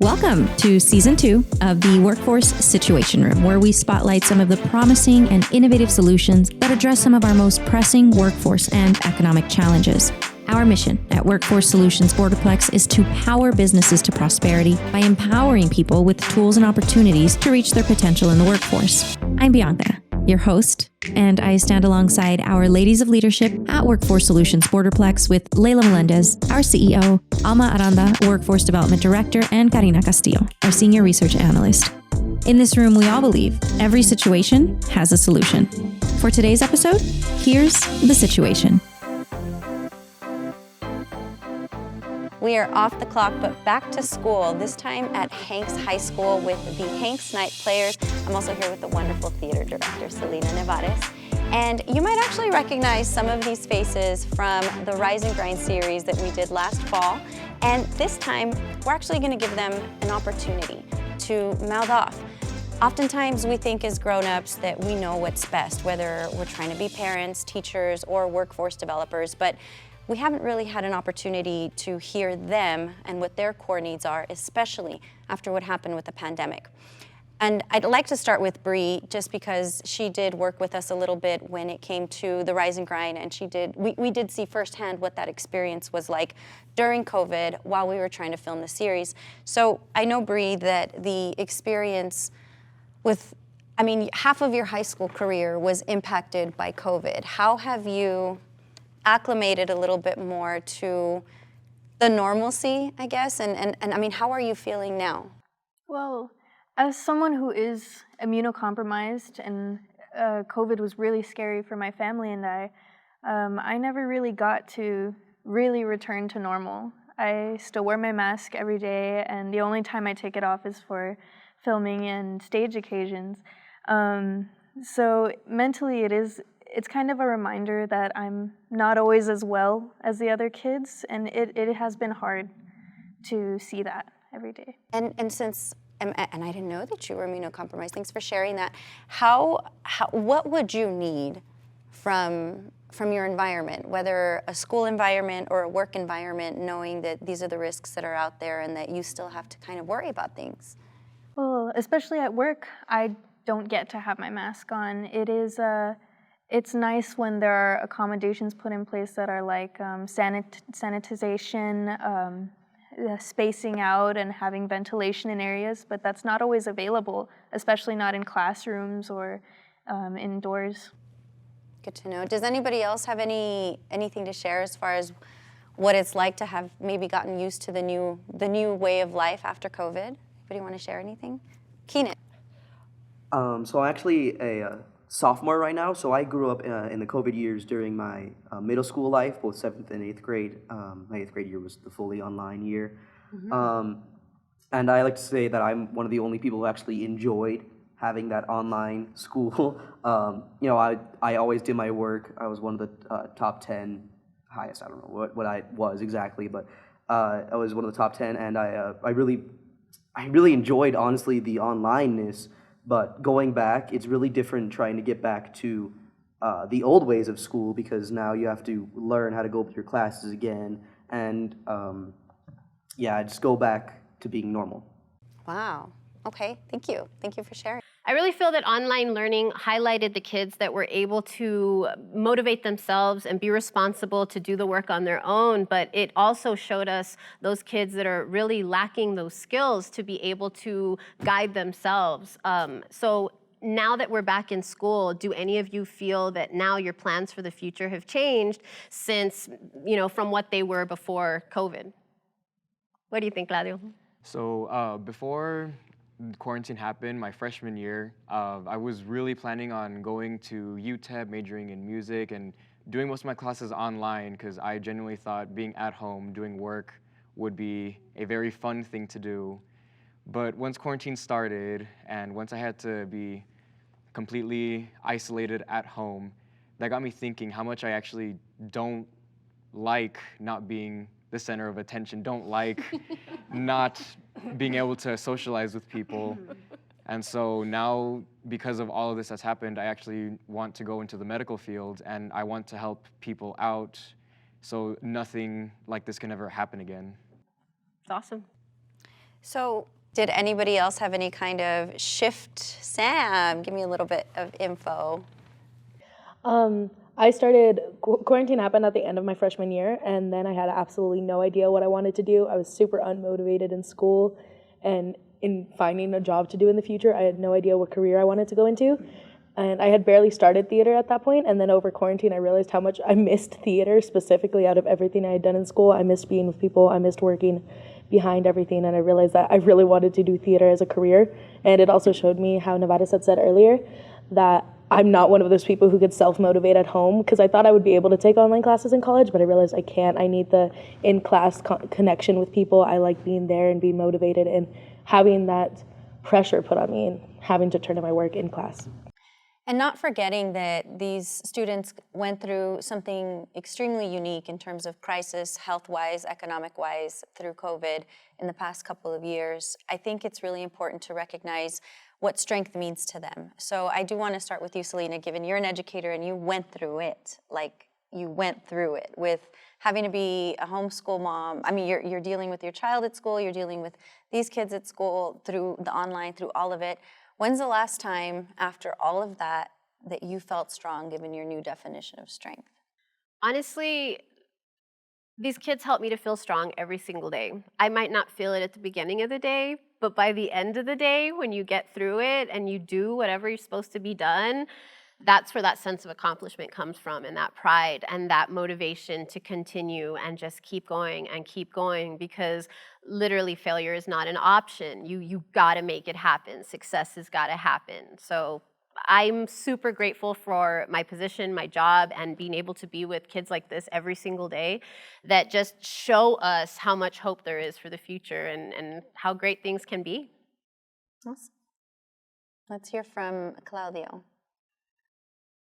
Welcome to Season 2 of the Workforce Situation Room, where we spotlight some of the promising and innovative solutions that address some of our most pressing workforce and economic challenges. Our mission at Workforce Solutions Borderplex is to power businesses to prosperity by empowering people with tools and opportunities to reach their potential in the workforce. I'm Bianca, your host, and I stand alongside our ladies of leadership at Workforce Solutions Borderplex with Leila Melendez, our CEO, Alma Aranda, Workforce Development Director, and Karina Castillo, our Senior Research Analyst. In this room, we all believe every situation has a solution. For today's episode, here's the situation. We are off the clock, but back to school, this time at Hanks High School with the Hanks Night Players. I'm also here with the wonderful theater director, Selena Nevares. And you might actually recognize some of these faces from the Rise and Grind series that we did last fall. And this time, we're actually gonna give them an opportunity to mouth off. Oftentimes, we think as grown-ups that we know what's best, whether we're trying to be parents, teachers, or workforce developers, but we haven't really had an opportunity to hear them and what their core needs are, especially after what happened with the pandemic. And I'd like to start with Bree, just because she did work with us a little bit when it came to the Rise and Grind, and we did see firsthand what that experience was like during COVID while we were trying to film the series. So I know, Bree, that the experience with, half of your high school career was impacted by COVID. How have you acclimated a little bit more to the normalcy, I guess, and how are you feeling now? Well, as someone who is immunocompromised, and COVID was really scary for my family and I never really got to really return to normal. I still wear my mask every day, and the only time I take it off is for filming and stage occasions. So mentally it's kind of a reminder that I'm not always as well as the other kids, and it has been hard to see that every day. And I didn't know that you were immunocompromised. Thanks for sharing that. What would you need from your environment, whether a school environment or a work environment, knowing that these are the risks that are out there and that you still have to kind of worry about things? Well, especially at work, I don't get to have my mask on. It's nice when there are accommodations put in place that are like sanitization, spacing out, and having ventilation in areas, but that's not always available, especially not in classrooms or indoors. Good to know. Does anybody else have anything to share as far as what it's like to have maybe gotten used to the new way of life after COVID? Anybody want to share anything? Keenan. So I'm actually a sophomore right now, so I grew up in the COVID years during my middle school life, both 7th and 8th grade. My 8th grade year was the fully online year. Mm-hmm. And I like to say that I'm one of the only people who actually enjoyed having that online school. I always did my work. I was one of the top 10 highest, I don't know what I was exactly, but I was one of the top 10, and I really enjoyed, honestly, the onlineness. But going back, it's really different trying to get back to the old ways of school, because now you have to learn how to go with your classes again, and just go back to being normal. Wow. Okay, thank you. Thank you for sharing. I really feel that online learning highlighted the kids that were able to motivate themselves and be responsible to do the work on their own, but it also showed us those kids that are really lacking those skills to be able to guide themselves. So now that we're back in school, do any of you feel that now your plans for the future have changed since, from what they were before COVID? What do you think, Claudio? So before quarantine happened, my freshman year, I was really planning on going to UTEP, majoring in music, and doing most of my classes online, because I genuinely thought being at home doing work would be a very fun thing to do. But once quarantine started, and once I had to be completely isolated at home, that got me thinking how much I actually don't like not being the center of attention, don't like not being able to socialize with people. And so now, because of all of this that's happened, I actually want to go into the medical field, and I want to help people out so nothing like this can ever happen again. It's awesome. So did anybody else have any kind of shift? Sam, give me a little bit of info. I started, quarantine happened at the end of my freshman year, and then I had absolutely no idea what I wanted to do. I was super unmotivated in school, and in finding a job to do in the future, I had no idea what career I wanted to go into. And I had barely started theater at that point, and then over quarantine, I realized how much I missed theater, specifically out of everything I had done in school. I missed being with people, I missed working behind everything, and I realized that I really wanted to do theater as a career. And it also showed me how Nevadas had said earlier, that I'm not one of those people who could self-motivate at home, because I thought I would be able to take online classes in college, but I realized I can't. I need the in-class connection with people. I like being there and being motivated and having that pressure put on me and having to turn in my work in class. And not forgetting that these students went through something extremely unique in terms of crisis, health-wise, economic-wise, through COVID in the past couple of years. I think it's really important to recognize what strength means to them. So I do want to start with you, Selena, given you're an educator and you went through it, with having to be a homeschool mom. I mean, you're dealing with your child at school, you're dealing with these kids at school, through the online, through all of it. When's the last time, after all of that, that you felt strong, given your new definition of strength? Honestly, these kids help me to feel strong every single day. I might not feel it at the beginning of the day, but by the end of the day, when you get through it and you do whatever you're supposed to be done, that's where that sense of accomplishment comes from, and that pride and that motivation to continue and just keep going, because literally failure is not an option. You gotta make it happen. Success has gotta happen. So I'm super grateful for my position, my job, and being able to be with kids like this every single day that just show us how much hope there is for the future and how great things can be. Awesome. Let's hear from Claudio.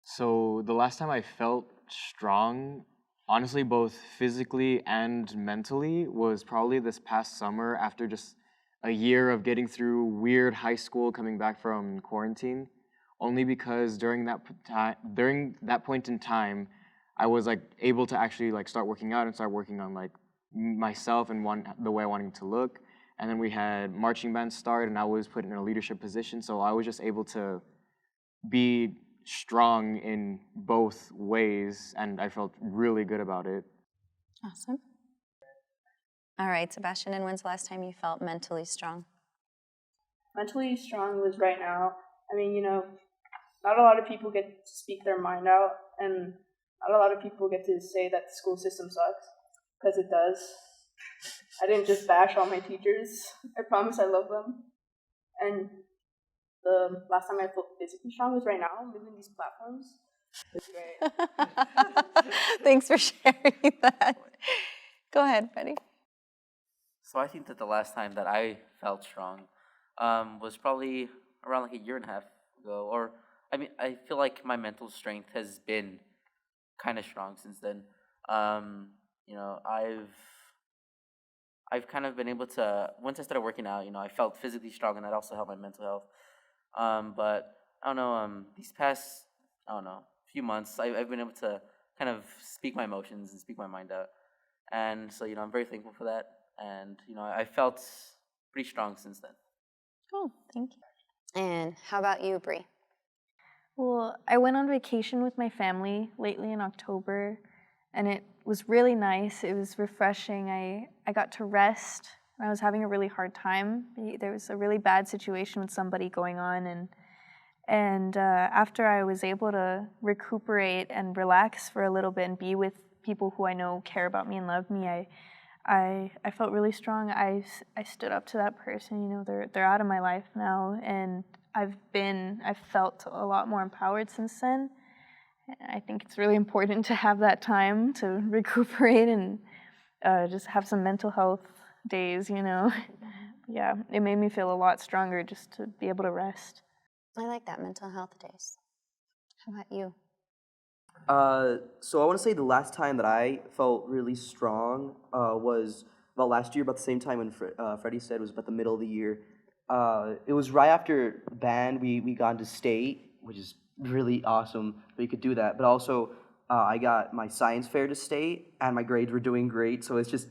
So the last time I felt strong, honestly, both physically and mentally, was probably this past summer after just a year of getting through weird high school, coming back from quarantine. Only because during that point in time, I was like able to actually like start working out and start working on like myself and the way I wanted to look. And then we had marching band start, and I was put in a leadership position, so I was just able to be strong in both ways, and I felt really good about it. Awesome. All right, Sebastian, and when's the last time you felt mentally strong? Mentally strong was right now. I mean, not a lot of people get to speak their mind out, and not a lot of people get to say that the school system sucks, because it does. I didn't just bash all my teachers. I promise I love them. And the last time I felt physically strong was right now, moving these platforms. It's great. Thanks for sharing that. Go ahead, Freddie. So I think that the last time that I felt strong was probably around like a year and a half ago. Or, I mean, I feel like my mental strength has been kind of strong since then. I've kind of been able to, once I started working out, I felt physically strong, and that also helped my mental health. But I don't know, these past, few months, I've been able to kind of speak my emotions and speak my mind out. And so, I'm very thankful for that. And, I felt pretty strong since then. Cool, thank you. And how about you, Bree? Well, I went on vacation with my family lately in October, and it was really nice. It was refreshing. I got to rest. I was having a really hard time. There was a really bad situation with somebody going on, and after I was able to recuperate and relax for a little bit and be with people who I know care about me and love me, I felt really strong. I stood up to that person. They're out of my life now, and I've felt a lot more empowered since then. I think it's really important to have that time to recuperate and just have some mental health days, Yeah, it made me feel a lot stronger just to be able to rest. I like that, mental health days. How about you? So I want to say the last time that I felt really strong was about last year, about the same time when Freddie said it was about the middle of the year. It was right after band. We got into state, which is really awesome that you could do that. But also, I got my science fair to state, and my grades were doing great. So it's just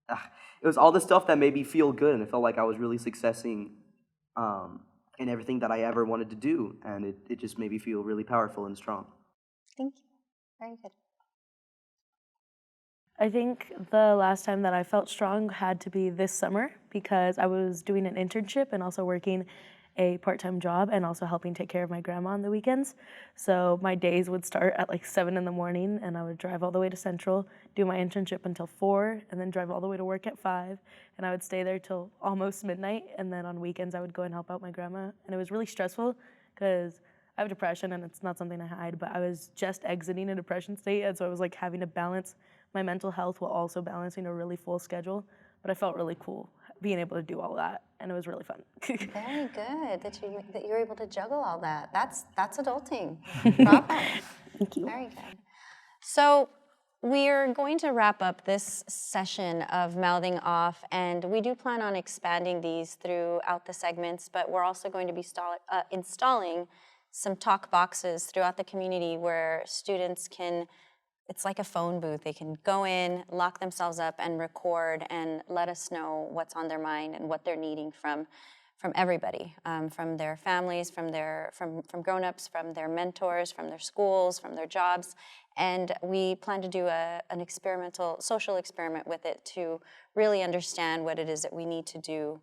it was all the stuff that made me feel good, and it felt like I was really successing in everything that I ever wanted to do, and it just made me feel really powerful and strong. Thank you. Very good. I think the last time that I felt strong had to be this summer because I was doing an internship and also working a part-time job and also helping take care of my grandma on the weekends. So my days would start at like 7 in the morning and I would drive all the way to Central, do my internship until 4, and then drive all the way to work at 5. And I would stay there till almost midnight, and then on weekends I would go and help out my grandma. And it was really stressful because I have depression and it's not something I hide, but I was just exiting a depression state, and so I was like having to balance my mental health while also balancing a really full schedule. But I felt really cool being able to do all that, and it was really fun. Very good that you were able to juggle all that. That's adulting. Bravo. Thank you. Very good. So we're going to wrap up this session of mouthing off, and we do plan on expanding these throughout the segments, but we're also going to be installing some talk boxes throughout the community where students can, it's like a phone booth. They can go in, lock themselves up, and record and let us know what's on their mind and what they're needing from everybody, from their families, from grown-ups, from their mentors, from their schools, from their jobs. And we plan to do an experimental, social experiment with it to really understand what it is that we need to do,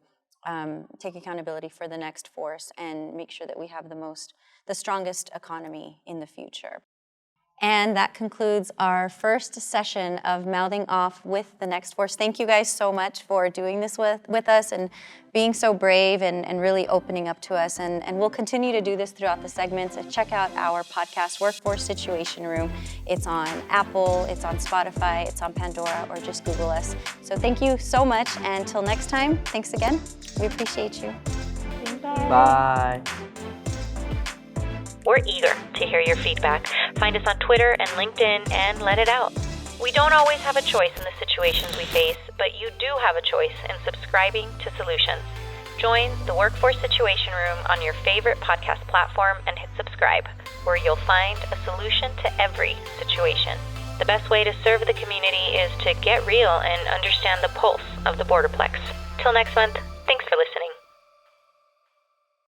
take accountability for the Nextforce, and make sure that we have the strongest economy in the future. And that concludes our first session of Mouthing Off with the Nextforce. Thank you guys so much for doing this with us and being so brave and really opening up to us. And we'll continue to do this throughout the segments. And check out our podcast, Workforce Situation Room. It's on Apple, it's on Spotify, it's on Pandora, or just Google us. So thank you so much. And until next time, thanks again. We appreciate you. Bye. We're eager to hear your feedback. Find us on Twitter and LinkedIn and let it out. We don't always have a choice in the situations we face, but you do have a choice in subscribing to solutions. Join the Workforce Situation Room on your favorite podcast platform and hit subscribe, where you'll find a solution to every situation. The best way to serve the community is to get real and understand the pulse of the Borderplex. Till next month.